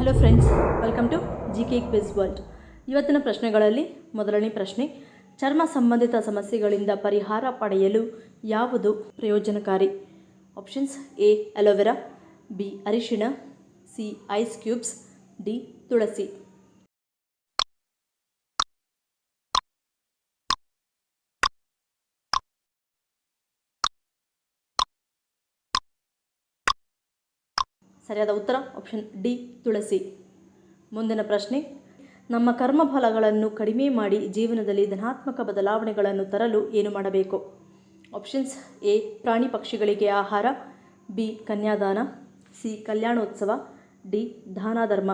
Hello friends, welcome to GK quiz world. ಇವತ್ತಿನ ಪ್ರಶ್ನೆಗಳಲ್ಲಿ ಮೊದಲನೇ ಪ್ರಶ್ನೆ, ಚರ್ಮ ಸಂಬಂಧಿತ ಸಮಸ್ಯೆಗಳಿಂದ ಪರಿಹಾರ ಪಡೆಯಲು ಯಾವುದು ಪ್ರಯೋಜನಕಾರಿ? ಆಪ್ಷನ್ಸ್: ಎ ಅಲೋವೆರಾ, ಬಿ ಅರಿಶಿಣ, ಸಿ ಐಸ್ ಕ್ಯೂಬ್ಸ್, ಡಿ ತುಳಸಿ. ಸರಿಯಾದ ಉತ್ತರ ಆಪ್ಷನ್ ಡಿ ತುಳಸಿ. ಮುಂದಿನ ಪ್ರಶ್ನೆ, ನಮ್ಮ ಕರ್ಮಫಲಗಳನ್ನು ಕಡಿಮೆ ಮಾಡಿ ಜೀವನದಲ್ಲಿ ಧನಾತ್ಮಕ ಬದಲಾವಣೆಗಳನ್ನು ತರಲು ಏನು ಮಾಡಬೇಕು? ಆಪ್ಷನ್ಸ್: ಎ ಪ್ರಾಣಿ ಪಕ್ಷಿಗಳಿಗೆ ಆಹಾರ, ಬಿ ಕನ್ಯಾದಾನ, ಸಿ ಕಲ್ಯಾಣೋತ್ಸವ, ಡಿ ದಾನ ಧರ್ಮ.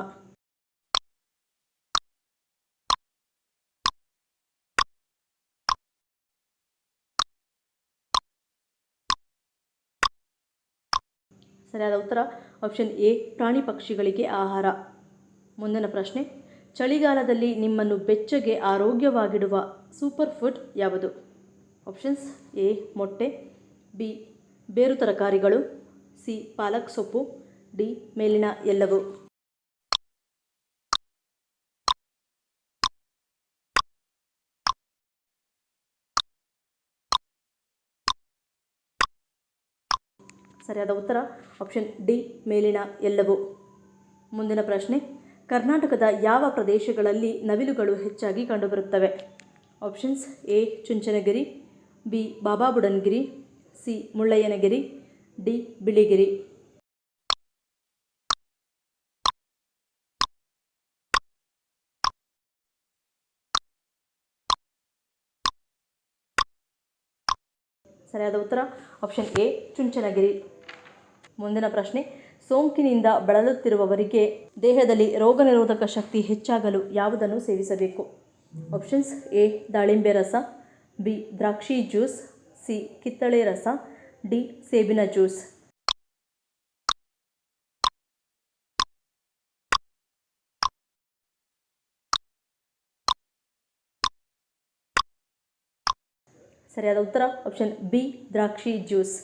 ಸರಿಯಾದ ಉತ್ತರ ಆಪ್ಷನ್ ಎ ಪ್ರಾಣಿ ಪಕ್ಷಿಗಳಿಗೆ ಆಹಾರ. ಮುಂದಿನ ಪ್ರಶ್ನೆ, ಚಳಿಗಾಲದಲ್ಲಿ ನಿಮ್ಮನ್ನು ಬೆಚ್ಚಗೆ ಆರೋಗ್ಯವಾಗಿಡುವ ಸೂಪರ್ ಫುಡ್ ಯಾವುದು? ಆಪ್ಷನ್ಸ್: ಎ ಮೊಟ್ಟೆ, ಬಿ ಬೇರು ತರಕಾರಿಗಳು, ಸಿ ಪಾಲಕ್ ಸೊಪ್ಪು, ಡಿ ಮೇಲಿನ ಎಲ್ಲವೂ. ಸರಿಯಾದ ಉತ್ತರ ಆಪ್ಷನ್ ಡಿ ಮೇಲಿನ ಎಲ್ಲವೂ. ಮುಂದಿನ ಪ್ರಶ್ನೆ, ಕರ್ನಾಟಕದ ಯಾವ ಪ್ರದೇಶಗಳಲ್ಲಿ ನವಿಲುಗಳು ಹೆಚ್ಚಾಗಿ ಕಂಡುಬರುತ್ತವೆ? Options: A Chunchanagiri, B Bababudangiri, C Mullayanagiri, D Biligiri. ಸರಿಯಾದ ಉತ್ತರ ಆಪ್ಷನ್ ಎ ಚುಂಚನಗಿರಿ. ಮುಂದಿನ ಪ್ರಶ್ನೆ, ಸೋಂಕಿನಿಂದ ಬಳಲುತ್ತಿರುವವರಿಗೆ ದೇಹದಲ್ಲಿ ರೋಗನಿರೋಧಕ ಶಕ್ತಿ ಹೆಚ್ಚಾಗಲು ಯಾವುದನ್ನು ಸೇವಿಸಬೇಕು? ಆಪ್ಷನ್ಸ್: ಎ ದಾಳಿಂಬೆ ರಸ, ಬಿ ದ್ರಾಕ್ಷಿ ಜ್ಯೂಸ್, ಸಿ ಕಿತ್ತಳೆ ರಸ, ಡಿ ಸೇಬಿನ ಜ್ಯೂಸ್. ಸರಿಯಾದ ಉತ್ತರ ಆಪ್ಷನ್ ಬಿ ದ್ರಾಕ್ಷಿ ಜ್ಯೂಸ್.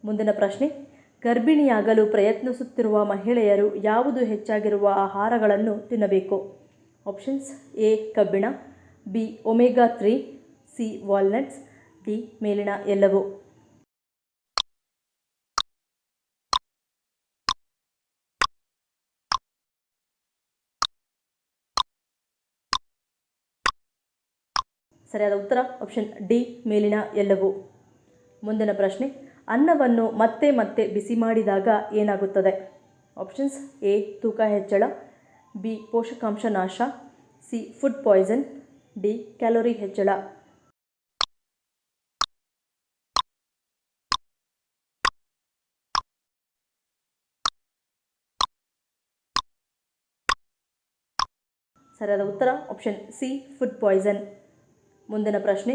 ಮುಂದಿನ ಪ್ರಶ್ನೆ, ಗರ್ಭಿಣಿಯಾಗಲು ಪ್ರಯತ್ನಿಸುತ್ತಿರುವ ಮಹಿಳೆಯರು ಯಾವುದು ಹೆಚ್ಚಾಗಿರುವ ಆಹಾರಗಳನ್ನು ತಿನ್ನಬೇಕು? ಆಪ್ಷನ್ಸ್: ಎ ಕಬ್ಬಿಣ, B omega 3, C walnuts, D ಮೇಲಿನ ಎಲ್ಲವೂ. ಸರಿಯಾದ ಉತ್ತರ ಆಪ್ಷನ್ ಡಿ ಮೇಲಿನ ಎಲ್ಲವೂ. ಮುಂದಿನ ಪ್ರಶ್ನೆ, ಅನ್ನವನ್ನು ಮತ್ತೆ ಮತ್ತೆ ಬಿಸಿ ಮಾಡಿದಾಗ ಏನಾಗುತ್ತದೆ? ಆಪ್ಷನ್ಸ್: ಎ ತೂಕ ಹೆಚ್ಚಳ, ಬಿ ಪೋಷಕಾಂಶ ನಾಶ, C food poison, D calorie ಹೆಚ್ಚಳ. ಸರಿಯಾದ ಉತ್ತರ ಆಪ್ಷನ್ ಸಿ ಫುಡ್ ಪಾಯ್ಸನ್. ಮುಂದಿನ ಪ್ರಶ್ನೆ,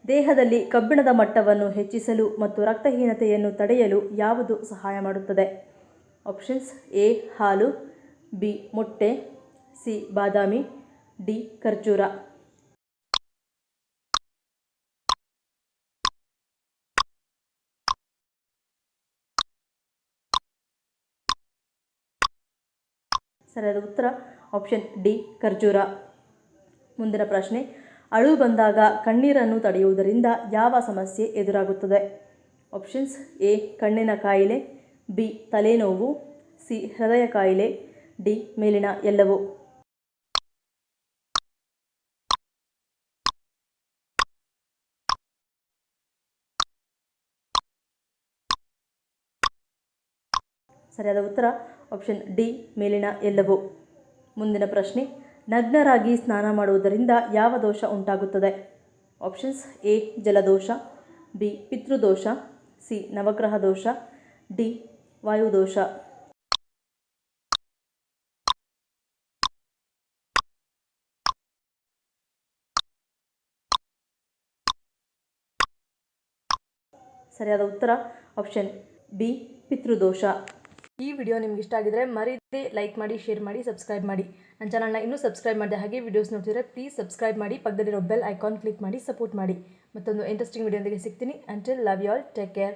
ದೇಹದಲ್ಲಿ ಕಬ್ಬಿಣದ ಮಟ್ಟವನ್ನು ಹೆಚ್ಚಿಸಲು ಮತ್ತು ರಕ್ತಹೀನತೆಯನ್ನು ತಡೆಯಲು ಯಾವುದು ಸಹಾಯ ಮಾಡುತ್ತದೆ? ಆಪ್ಷನ್ಸ್: ಎ ಹಾಲು, ಬಿ ಮೊಟ್ಟೆ, ಸಿ ಬಾದಾಮಿ, ಡಿ ಖರ್ಜೂರ. ಸರಿಯಾದ ಉತ್ತರ ಆಪ್ಷನ್ ಡಿ ಖರ್ಜೂರ. ಮುಂದಿನ ಪ್ರಶ್ನೆ, ಅಳು ಬಂದಾಗ ಕಣ್ಣೀರನ್ನು ತಡೆಯುವುದರಿಂದ ಯಾವ ಸಮಸ್ಯೆ ಎದುರಾಗುತ್ತದೆ? ಆಪ್ಷನ್ಸ್: ಎ ಕಣ್ಣಿನ ಕಾಯಿಲೆ, ಬಿ ತಲೆನೋವು, ಸಿ ಹೃದಯ ಕಾಯಿಲೆ, ಡಿ ಮೇಲಿನ ಎಲ್ಲವೂ. ಸರಿಯಾದ ಉತ್ತರ ಆಪ್ಷನ್ ಡಿ ಮೇಲಿನ ಎಲ್ಲವೂ. ಮುಂದಿನ ಪ್ರಶ್ನೆ, ನಗ್ನರಾಗಿ ಸ್ನಾನ ಮಾಡುವುದರಿಂದ ಯಾವ ದೋಷ ಉಂಟಾಗುತ್ತದೆ? ಆಪ್ಷನ್ಸ್: ಎ ಜಲದೋಷ, ಬಿ ಪಿತೃದೋಷ, ಸಿ ನವಗ್ರಹ ದೋಷ, ಡಿ ವಾಯುದೋಷ. ಸರಿಯಾದ ಉತ್ತರ ಆಪ್ಷನ್ ಬಿ ಪಿತೃದೋಷ. ಈ ವಿಡಿಯೋ ನಿಮ್ಗೆ ಇಷ್ಟ ಆಗಿದ್ರೆ ಮರೀದೆ ಲೈಕ್ ಮಾಡಿ, ಶೇರ್ ಮಾಡಿ, ಸಬ್ಸ್ಕ್ರೈಬ್ ಮಾಡಿ. ನನ್ನ ಚಾನಲ್ನ ಇನ್ನೂ ಸಬ್ಸ್ಕ್ರೈಬ್ ಮಾಡಿದೆ ಹಾಗೆ ವಿಡಿಯೋಸ್ ನೋಡ್ತಿದ್ರೆ ಪ್ಲೀಸ್ ಸಬ್ಸ್ಕ್ರೈಬ್ ಮಾಡಿ, ಪಕ್ಕದಲ್ಲಿರೋ ಬೆಲ್ ಐಕಾನ್ ಕ್ಲಿಕ್ ಮಾಡಿ ಸಪೋರ್ಟ್ ಮಾಡಿ. ಮತ್ತೊಂದು ಇಂಟ್ರೆಸ್ಟಿಂಗ್ ವಿಡಿಯೋದೊಂದಿಗೆ ಸಿಗ್ತೀನಿ. Until love you all, take care.